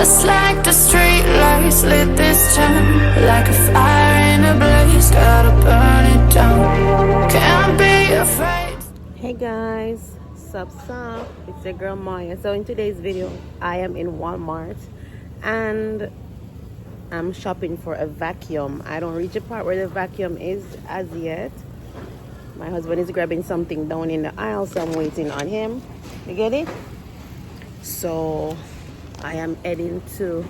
Just like the street lights lit this town, like a fire in a blaze, gotta burn it down. Can't be afraid. Hey guys, sup, it's your girl Maya. So in today's video I am in Walmart and I'm shopping for a vacuum. I don't reach a part where the vacuum is as yet. My husband is grabbing something down in the aisle, so I'm waiting on him. You get it? So I am heading to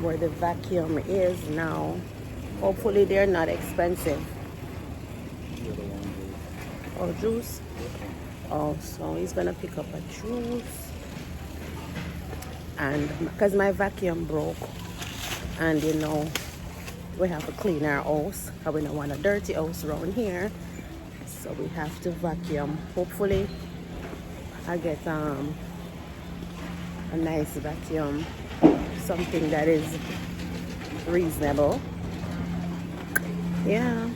where the vacuum is now. Hopefully they're not expensive. Oh, juice? Oh, so he's gonna pick up a juice. And because my vacuum broke, and you know, we have to clean our house, because we don't want a dirty house around here. So we have to vacuum. Hopefully I get a nice vacuum, something that is reasonable. Yeah.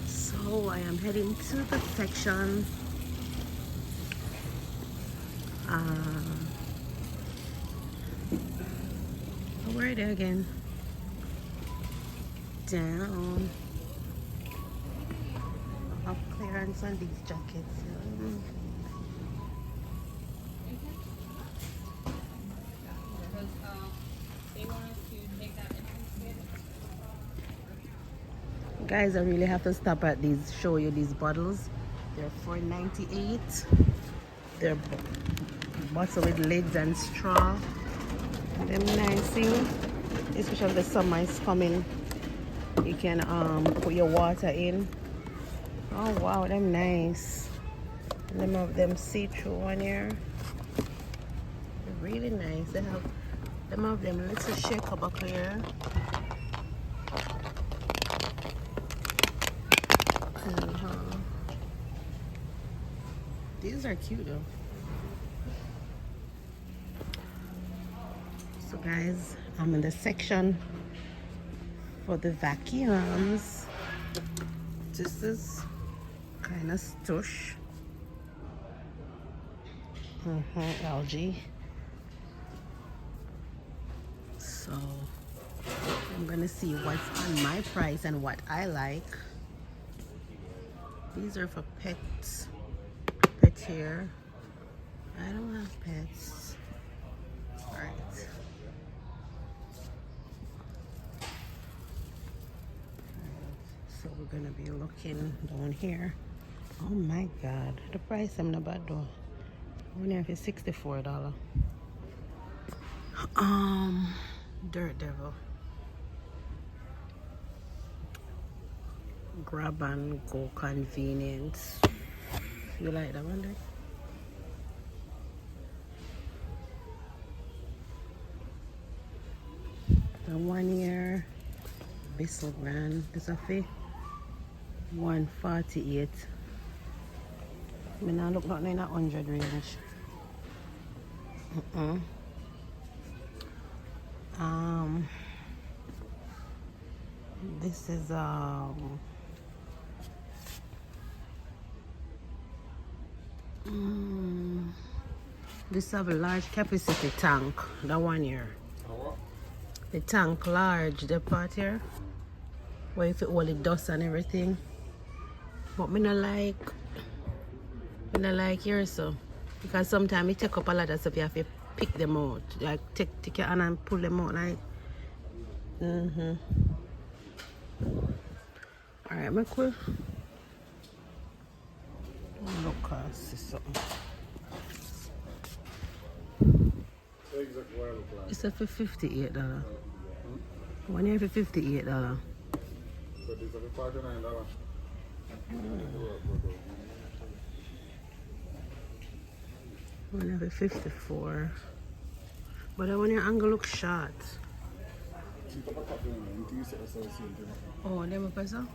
So I am heading to the section. Where are they again? Down. Up clearance on these jackets. Guys, I really have to stop at these, show you these bottles. They're $4.98. They're bottle with lids and straw. Them nice thing, especially the summer is coming. You can put your water in. Oh wow, them nice. Them of them see-through one here. They're really nice. They have them of them little shaker buckle here. These are cute though. So guys, I'm in the section for the vacuums. This is kind of stush. LG. So I'm gonna see what's on my price and what I like. These are for pets. Pet here. I don't have pets. Alright. So we're gonna be looking down here. Oh my god, the price I'm not bad though. Only have $64. Dirt Devil. Grab and go convenience. You like that one there? The 1 year Bissell brand. This is a fee. 148. I mean, I look nothing in a 100 range. This is this have a large capacity tank. The 1 year. The tank large. The part here where if it all the dust and everything. But me not like here so, because sometimes it take up a lot of stuff. You have to pick them out, like take your hand and pull them out like. All right, my cool. Look, see something. It's a for $58. 1 year for $58. So this is for $49. One year for 54. But that one your angle looks short. Oh, them a peso?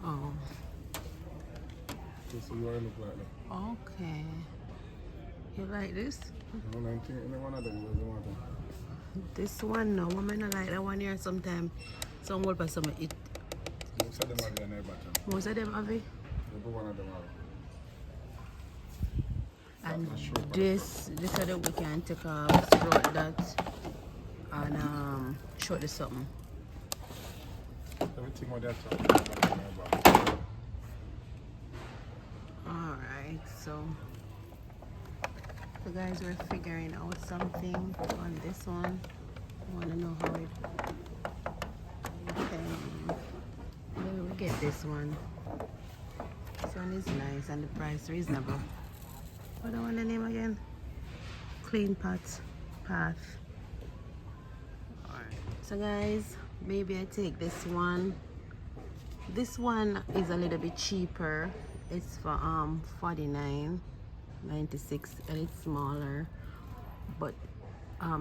Oh. So you look like that. Okay. You like this? No, I think any one of them doesn't want them. This one, no. Women like that one here sometimes. Some will pass some it. Most of them have their bottom. Most of them have it? Every one of them have. And Sure, but- this so that we can take off, scrub that, and show the something. Everything what they're talking about. Alright, so guys, we're figuring out something on this one. I want to know how it maybe we get this one. This one is nice and the price reasonable. What do I want the name again? Clean Path. Alright, so guys, maybe I take this one. This one is a little bit cheaper. It's for $49.96 and it's smaller, but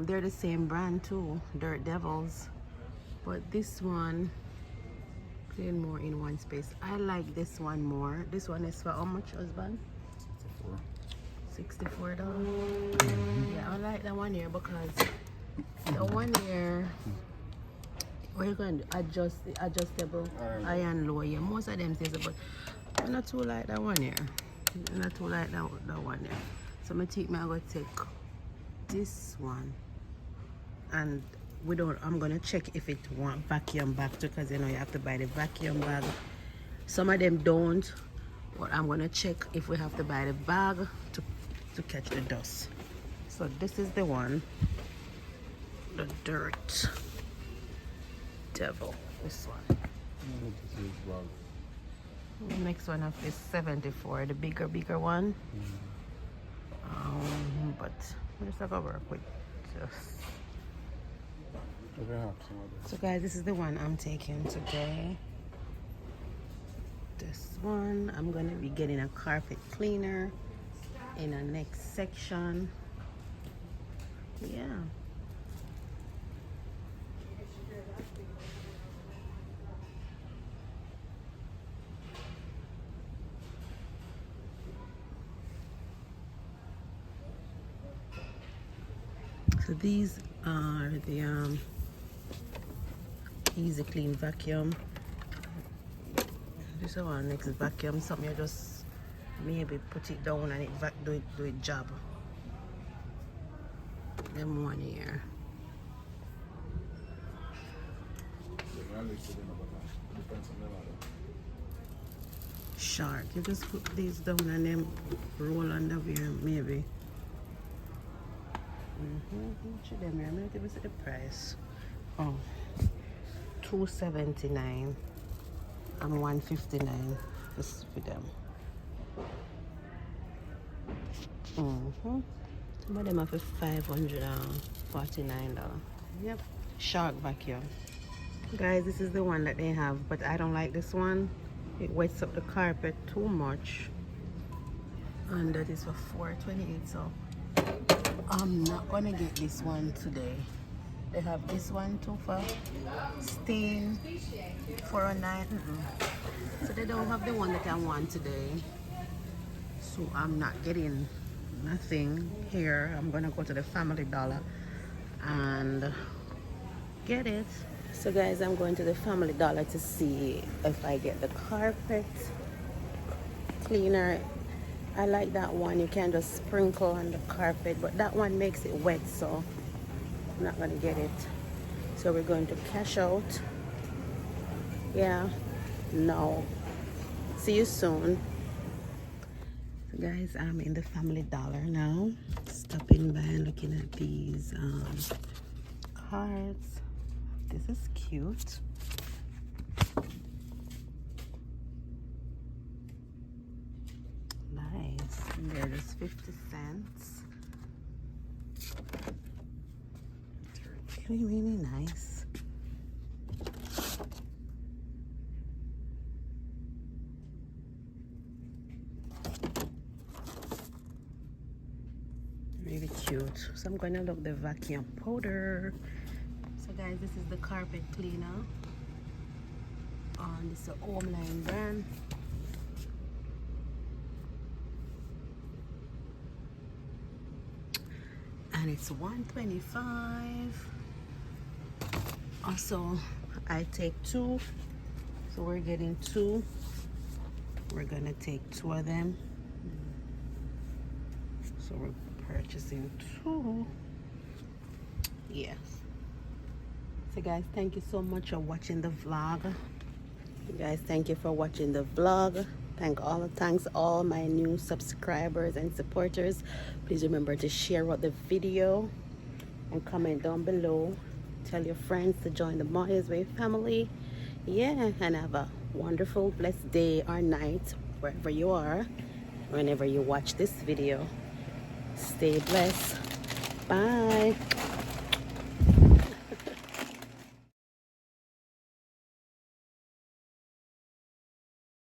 they're the same brand too, Dirt Devils, but this one clean more in one space. I like this one more. This one is for how much, husband? $64. Yeah, I like that one here because the one here we're going to adjust the adjustable high and low. Yeah, most of them says, but I'm not too like that one here. I'm not too like that one here. So I'm gonna take this one, and I'm gonna check if it want vacuum bag too, because you know you have to buy the vacuum bag. Some of them don't, but I'm gonna check if we have to buy the bag to catch the dust. So this is the one, the Dirt Devil. This one. The next one up is 74, the bigger one. But I'm just gonna work with just. So guys, this is the one I'm taking today. This one, I'm gonna be getting a carpet cleaner in the next section. Yeah. So these are the Easy Clean vacuum. This is our next vacuum. Something you just maybe put it down and it do it job. Them one here. Shark. You just put these down and then roll under here maybe. Them here. I'm going to see the price. Oh, $279 and $159 just for them. Some of them are for $549. Yep. Shark vacuum. Guys, this is the one that they have, but I don't like this one. It wets up the carpet too much. And that is for $428, so I'm not gonna get this one today. They have this one too for stain $409. So they don't have the one that I want today. So I'm not getting nothing here. I'm gonna go to the Family Dollar and get it. So guys, I'm going to the Family Dollar to see if I get the carpet cleaner. I like that one. You can just sprinkle on the carpet, but that one makes it wet, so I'm not gonna get it. So we're going to cash out. Yeah, no. See you soon. So guys, I'm in the Family Dollar now, stopping by and looking at these cards. This is cute. Nice. And they're just 50 cents. Really, really nice. Really cute. So I'm gonna look the vacuum powder. So guys, this is the carpet cleaner. This is a Homeline brand. And it's $125. Also, I take two. So we're getting two. We're gonna take two of them. So we're purchasing 2. Yes. So guys, thank you so much for watching the vlog. Guys, thank you for watching the vlog. Thanks all my new subscribers and supporters. Please remember to share out the video and comment down below. Tell your friends to join the Moya's Way family. Yeah, and have a wonderful, blessed day or night wherever you are, whenever you watch this video. Stay blessed. Bye.